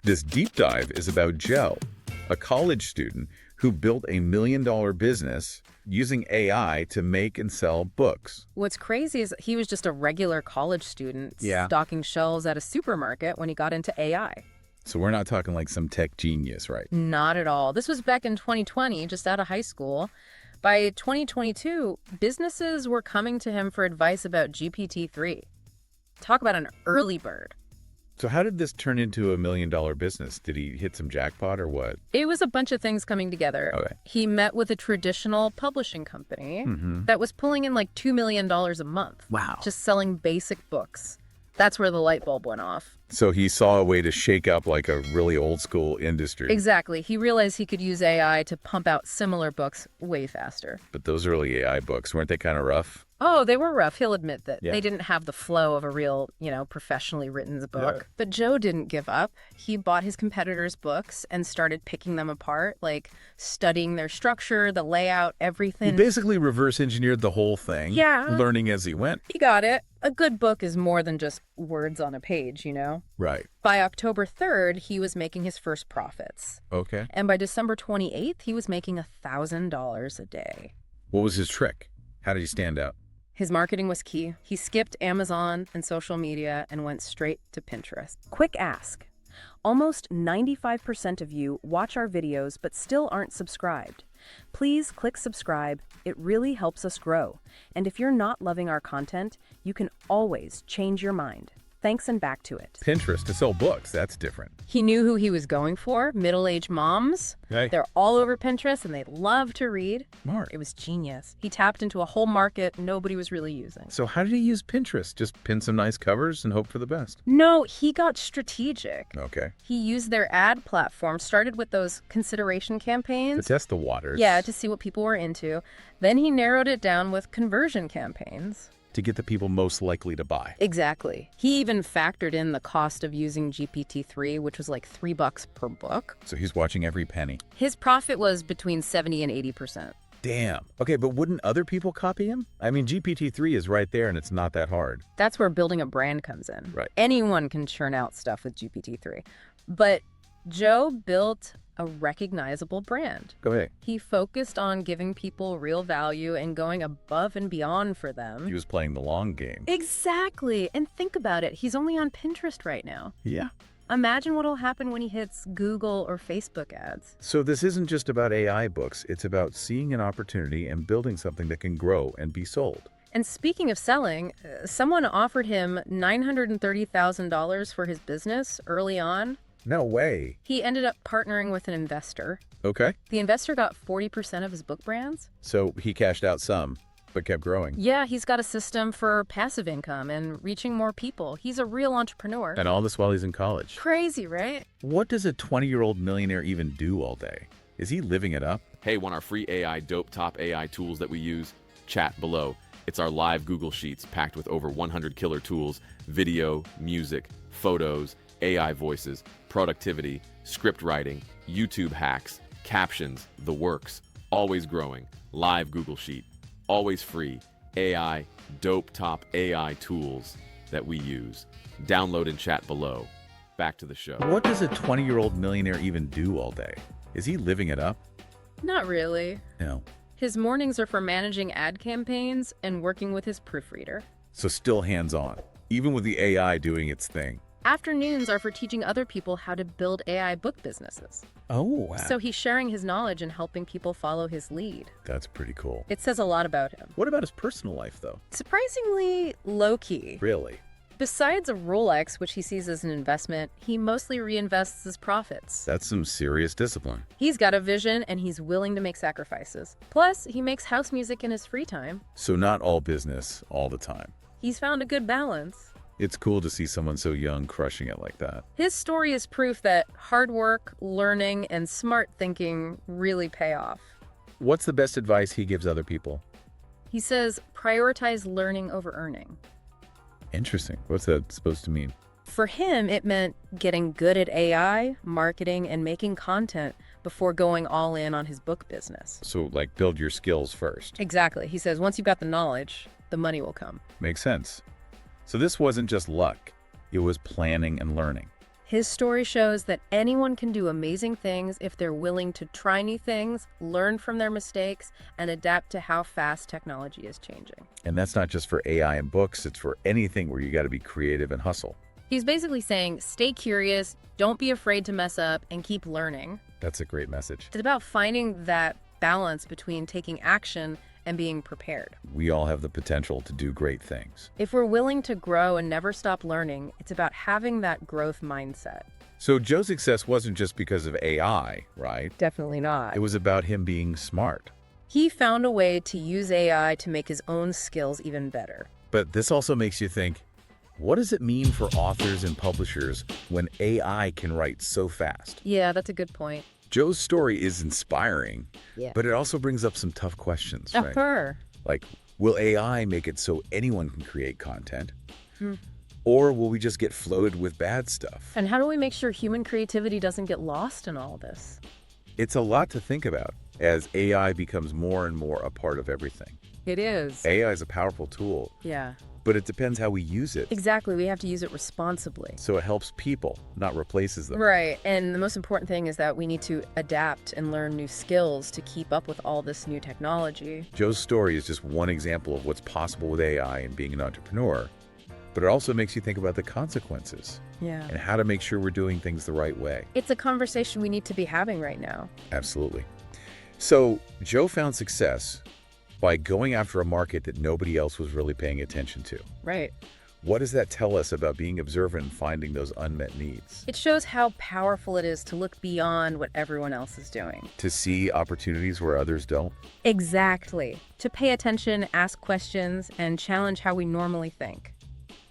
This deep dive is about Joe, a college student who built a $1 million business using AI to make and sell books. What's crazy is he was just a regular college student stocking shelves at a supermarket when he got into AI. So we're not talking like some tech genius, right? Not at all. This was back in 2020, just out of high school. By 2022, businesses were coming to him for advice about GPT-3. Talk about an early bird. So how did this turn into a $1 million business? Did he hit some jackpot or what? It was a bunch of things coming together. Okay. He met with a traditional publishing company that was pulling in like $2 million a month. Wow. Just selling basic books. That's where the light bulb went off. So he saw a way to shake up like a really old school industry. Exactly. He realized he could use AI to pump out similar books way faster. But those early AI books, weren't they kind of rough? Oh, they were rough. He'll admit that. Yeah. They didn't have the flow of a real, professionally written book. Yeah. But Joe didn't give up. He bought his competitors' books and started picking them apart, like studying their structure, the layout, everything. He basically reverse engineered the whole thing, learning as he went. He got it. A good book is more than just words on a page, Right. By October 3rd, he was making his first profits. Okay. And by December 28th, he was making $1,000 a day. What was his trick? How did he stand out? His marketing was key. He skipped Amazon and social media and went straight to Pinterest. Quick ask. Almost 95% of you watch our videos but still aren't subscribed. Please click subscribe. It really helps us grow. And if you're not loving our content, you can always change your mind. Thanks, and back to it. Pinterest to sell books. That's different. He knew who he was going for, middle-aged moms. Hey. They're all over Pinterest and they love to read. Smart. It was genius. He tapped into a whole market nobody was really using. So how did he use Pinterest? Just pin some nice covers and hope for the best? No, he got strategic. Okay. He used their ad platform, started with those consideration To campaigns. test the waters. Yeah, to see what people were into. Then he narrowed it down with conversion campaigns. To get the people most likely to buy. Exactly. He even factored in the cost of using GPT-3, which was like $3 per book. So he's watching every penny. His profit was between 70 and 80%. Damn. Okay, but wouldn't other people copy him? I mean, GPT-3 is right there and it's not that hard. That's where building a brand comes in. Right. Anyone can churn out stuff with GPT-3. But Joe built a recognizable brand. Go ahead. He focused on giving people real value and going above and beyond for them. He was playing the long game. Exactly. And think about it. He's only on Pinterest right now. Yeah. Imagine what'll happen when he hits Google or Facebook ads. So this isn't just about AI books. It's about seeing an opportunity and building something that can grow and be sold. And speaking of selling, someone offered him $930,000 for his business early on. No way. He ended up partnering with an investor. Okay. The investor got 40% of his book brands. So he cashed out some, but kept growing. Yeah, he's got a system for passive income and reaching more people. He's a real entrepreneur. And all this while he's in college. Crazy, right? What does a 20-year-old millionaire even do all day? Is he living it up? Hey, want our free AI dope top AI tools that we use? Chat below. It's our live Google Sheets packed with over 100 killer tools, video, music, photos, AI voices, productivity, script writing, YouTube hacks, captions, the works. Always growing. Live Google Sheet. Always free. AI, dope top AI tools that we use. Download and chat below. Back to the show. What does a 20-year-old millionaire even do all day? Is he living it up? Not really. No. His mornings are for managing ad campaigns and working with his proofreader. So still hands-on, even with the AI doing its thing. Afternoons are for teaching other people how to build AI book businesses. Oh, wow. So he's sharing his knowledge and helping people follow his lead. That's pretty cool. It says a lot about him. What about his personal life, though? Surprisingly low-key. Really? Besides a Rolex, which he sees as an investment, he mostly reinvests his profits. That's some serious discipline. He's got a vision and he's willing to make sacrifices. Plus, he makes house music in his free time. So not all business all the time. He's found a good balance. It's cool to see someone so young crushing it like that. His story is proof that hard work, learning, and smart thinking really pay off. What's the best advice he gives other people? He says, prioritize learning over earning. Interesting. What's that supposed to mean? For him, it meant getting good at AI, marketing, and making content before going all in on his book business. So, like, build your skills first. Exactly. He says, once you've got the knowledge, the money will come. Makes sense. So this wasn't just luck. It was planning and learning. His story shows that anyone can do amazing things if they're willing to try new things, learn from their mistakes, and adapt to how fast technology is changing. And that's not just for AI and books, it's for anything where you got to be creative and hustle. He's basically saying, stay curious, don't be afraid to mess up, and keep learning. That's a great message. It's about finding that balance between taking action and being prepared. We all have the potential to do great things. If we're willing to grow and never stop learning, it's about having that growth mindset. So Joe's success wasn't just because of AI, right? Definitely not. It was about him being smart. He found a way to use AI to make his own skills even better. But this also makes you think, what does it mean for authors and publishers when AI can write so fast? Yeah, that's a good point. Joe's story is inspiring, Yeah. but it also brings up some tough questions, right? Her. Like, will AI make it so anyone can create content? Or will we just get flooded with bad stuff? And how do we make sure human creativity doesn't get lost in all this? It's a lot to think about as AI becomes more and more a part of everything. It is. AI is a powerful tool, Yeah. but it depends how we use it. Exactly. We have to use it responsibly. So it helps people, not replaces them. Right. And the most important thing is that we need to adapt and learn new skills to keep up with all this new technology. Joe's story is just one example of what's possible with AI and being an entrepreneur, but it also makes you think about the consequences Yeah. and how to make sure we're doing things the right way. It's a conversation we need to be having right now. Absolutely. So Joe found success by going after a market that nobody else was really paying attention to. Right. What does that tell us about being observant and finding those unmet needs? It shows how powerful it is to look beyond what everyone else is doing. To see opportunities where others don't? Exactly. To pay attention, ask questions, and challenge how we normally think.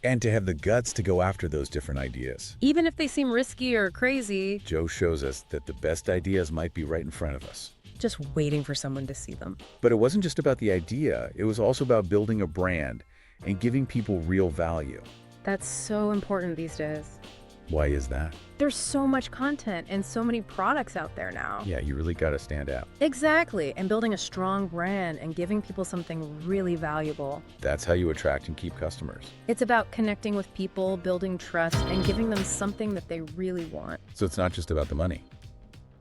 And to have the guts to go after those different ideas. Even if they seem risky or crazy, Joe shows us that the best ideas might be right in front of us. just waiting for someone to see them. But it wasn't just about the idea. It was also about building a brand and giving people real value. That's so important these days. Why is that? There's so much content and so many products out there now. Yeah, you really got to stand out. Exactly. And building a strong brand and giving people something really valuable. That's how you attract and keep customers. It's about connecting with people, building trust, and giving them something that they really want. So it's not just about the money.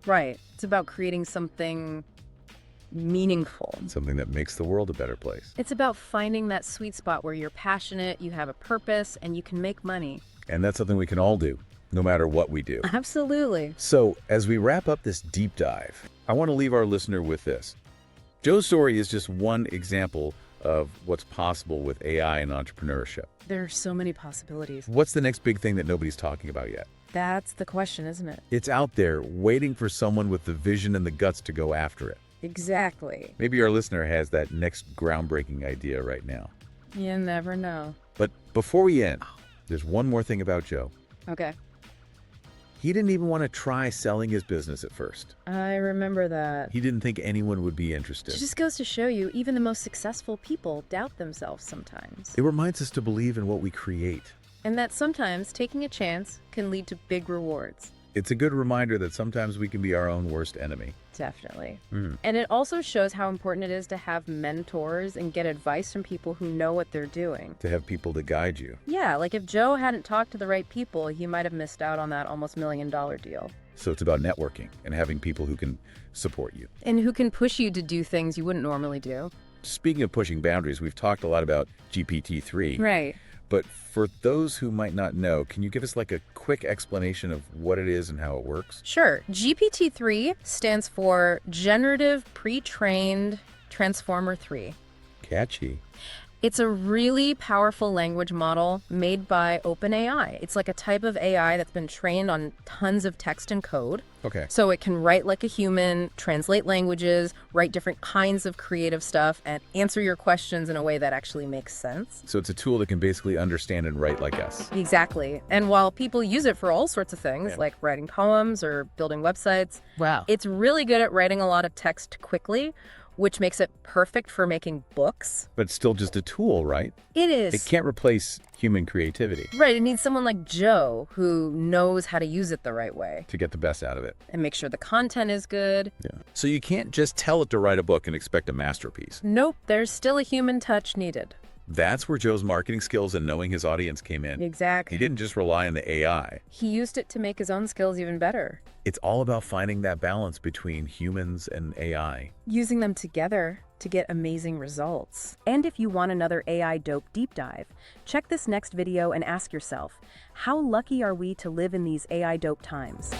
Right. It's about creating something meaningful. Something that makes the world a better place. It's about finding that sweet spot where you're passionate, you have a purpose, and you can make money. And that's something we can all do, no matter what we do. Absolutely. So as we wrap up this deep dive, I want to leave our listener with this. Joe's story is just one example of what's possible with AI and entrepreneurship. There are so many possibilities. What's the next big thing that nobody's talking about yet? That's the question, isn't it? It's out there waiting for someone with the vision and the guts to go after it. Exactly. Maybe our listener has that next groundbreaking idea right now. You never know. But before we end, there's one more thing about Joe. Okay. He didn't even want to try selling his business at first. I remember that. He didn't think anyone would be interested. It just goes to show you, even the most successful people doubt themselves sometimes. It reminds us to believe in what we create. And that sometimes taking a chance can lead to big rewards. It's a good reminder that sometimes we can be our own worst enemy. Definitely. Mm. And it also shows how important it is to have mentors and get advice from people who know what they're doing. To have people to guide you. Yeah, like if Joe hadn't talked to the right people, he might have missed out on that almost $1 million deal. So it's about networking and having people who can support you. And who can push you to do things you wouldn't normally do. Speaking of pushing boundaries, we've talked a lot about GPT-3. Right. But for those who might not know, can you give us like a quick explanation of what it is and how it works? Sure. GPT-3 stands for Generative Pre-trained Transformer 3. Catchy. It's a really powerful language model made by OpenAI. It's like a type of AI that's been trained on tons of text and code. Okay. So it can write like a human, translate languages, write different kinds of creative stuff, and answer your questions in a way that actually makes sense. So it's a tool that can basically understand and write like us. Exactly. And while people use it for all sorts of things, like writing poems or building websites, Wow. it's really good at writing a lot of text quickly, which makes it perfect for making books. But it's still just a tool, right? It is. It can't replace human creativity Right, it needs someone like Joe who knows how to use it the right way to get the best out of it. and make sure the content is good. Yeah. So you can't just tell it to write a book and expect a masterpiece. Nope, there's still a human touch needed. That's where Joe's marketing skills and knowing his audience came in. Exactly. He didn't just rely on the AI. He used it to make his own skills even better. It's all about finding that balance between humans and AI. Using them together to get amazing results. And if you want another AI dope deep dive, check this next video and ask yourself, how lucky are we to live in these AI dope times?